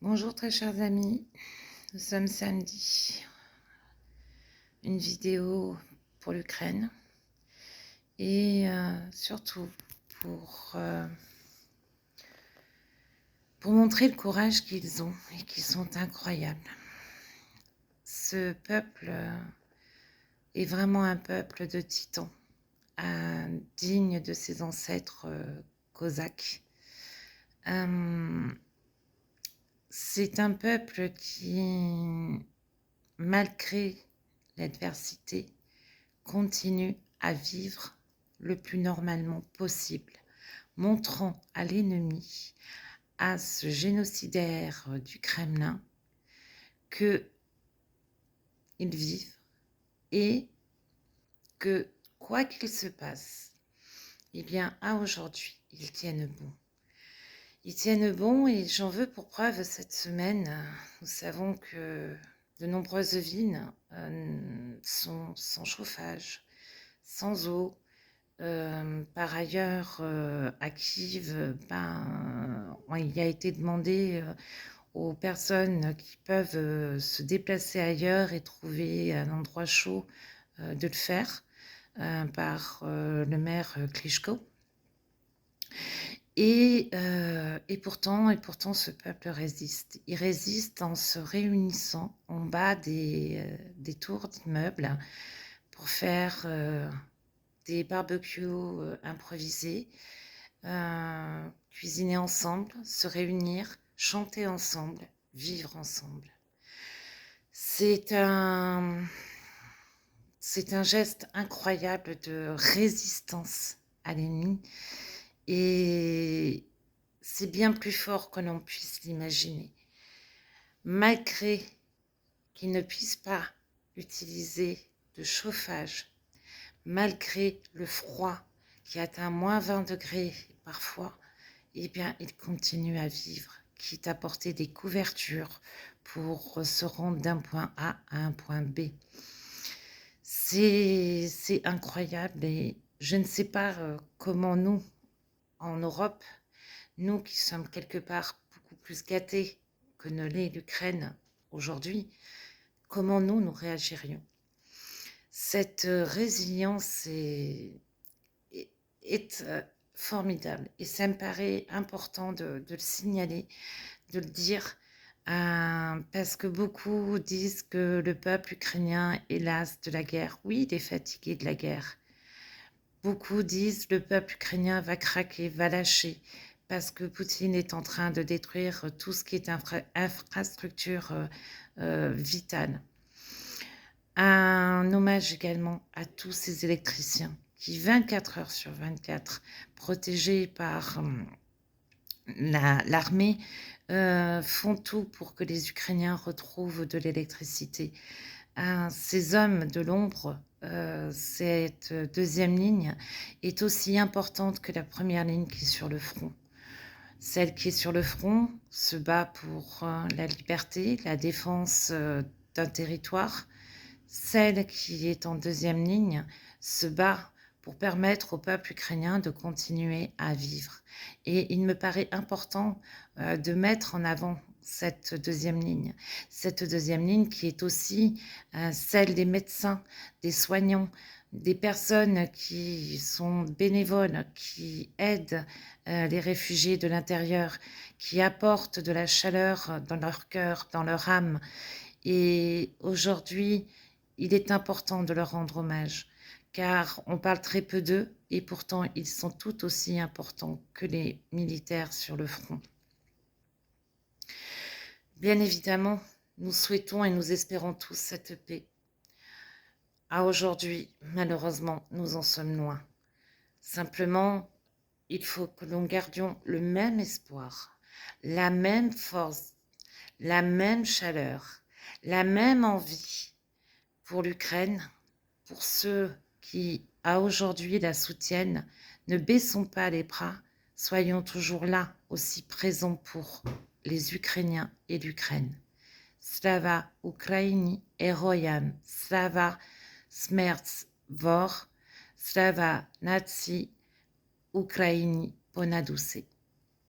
Bonjour très chers amis, nous sommes samedi. Une vidéo pour l'Ukraine et surtout pour montrer le courage qu'ils ont et qu'ils sont incroyables. Ce peuple est vraiment un peuple de titans, digne de ses ancêtres cosaques. C'est un peuple qui, malgré l'adversité, continue à vivre le plus normalement possible, montrant à l'ennemi, à ce génocidaire du Kremlin, qu'ils vivent et que, quoi qu'il se passe, eh bien, à aujourd'hui, ils tiennent bon. Ils tiennent bon et j'en veux pour preuve cette semaine. Nous savons que de nombreuses villes sont sans chauffage, sans eau. Par ailleurs, à Kiev, il a été demandé aux personnes qui peuvent se déplacer ailleurs et trouver un endroit chaud de le faire par le maire Klitschko. Et pourtant, ce peuple résiste. Il résiste en se réunissant en bas des tours d'immeubles pour faire des barbecues improvisés, cuisiner ensemble, se réunir, chanter ensemble, vivre ensemble. C'est un geste incroyable de résistance à l'ennemi et c'est bien plus fort que l'on puisse l'imaginer. Malgré qu'ils ne puissent pas utiliser de chauffage, malgré le froid qui atteint moins 20 degrés parfois, eh bien, ils continuent à vivre, quitte à porter des couvertures pour se rendre d'un point A à un point B. C'est incroyable et je ne sais pas comment nous, en Europe, nous qui sommes quelque part beaucoup plus gâtés que ne l'est l'Ukraine aujourd'hui, comment nous réagirions. Cette résilience est formidable et ça me paraît important de le signaler, de le dire, parce que beaucoup disent que le peuple ukrainien est las de la guerre. Oui, il est fatigué de la guerre. Beaucoup disent que le peuple ukrainien va craquer, va lâcher, parce que Poutine est en train de détruire tout ce qui est infrastructure vitale. Un hommage également à tous ces électriciens qui, 24 heures sur 24, protégés par l'armée, font tout pour que les Ukrainiens retrouvent de l'électricité. Ces hommes de l'ombre, cette deuxième ligne est aussi importante que la première ligne qui est sur le front. Celle qui est sur le front se bat pour la liberté, la défense d'un territoire. Celle qui est en deuxième ligne se bat pour permettre au peuple ukrainien de continuer à vivre. Et il me paraît important de mettre en avant cette deuxième ligne. Cette deuxième ligne qui est aussi celle des médecins, des soignants, des personnes qui sont bénévoles, qui aident les réfugiés de l'intérieur, qui apportent de la chaleur dans leur cœur, dans leur âme. Et aujourd'hui, il est important de leur rendre hommage, car on parle très peu d'eux et pourtant ils sont tout aussi importants que les militaires sur le front. Bien évidemment, nous souhaitons et nous espérons tous cette paix. À aujourd'hui, malheureusement, nous en sommes loin. Simplement, il faut que nous gardions le même espoir, la même force, la même chaleur, la même envie pour l'Ukraine, pour ceux qui, à aujourd'hui, la soutiennent. Ne baissons pas les bras, soyons toujours là, aussi présents pour les Ukrainiens et l'Ukraine. Slava Ukraini Heroyam, Slava Smerts Vor, Slava Nazi Ukraini Ponaduse.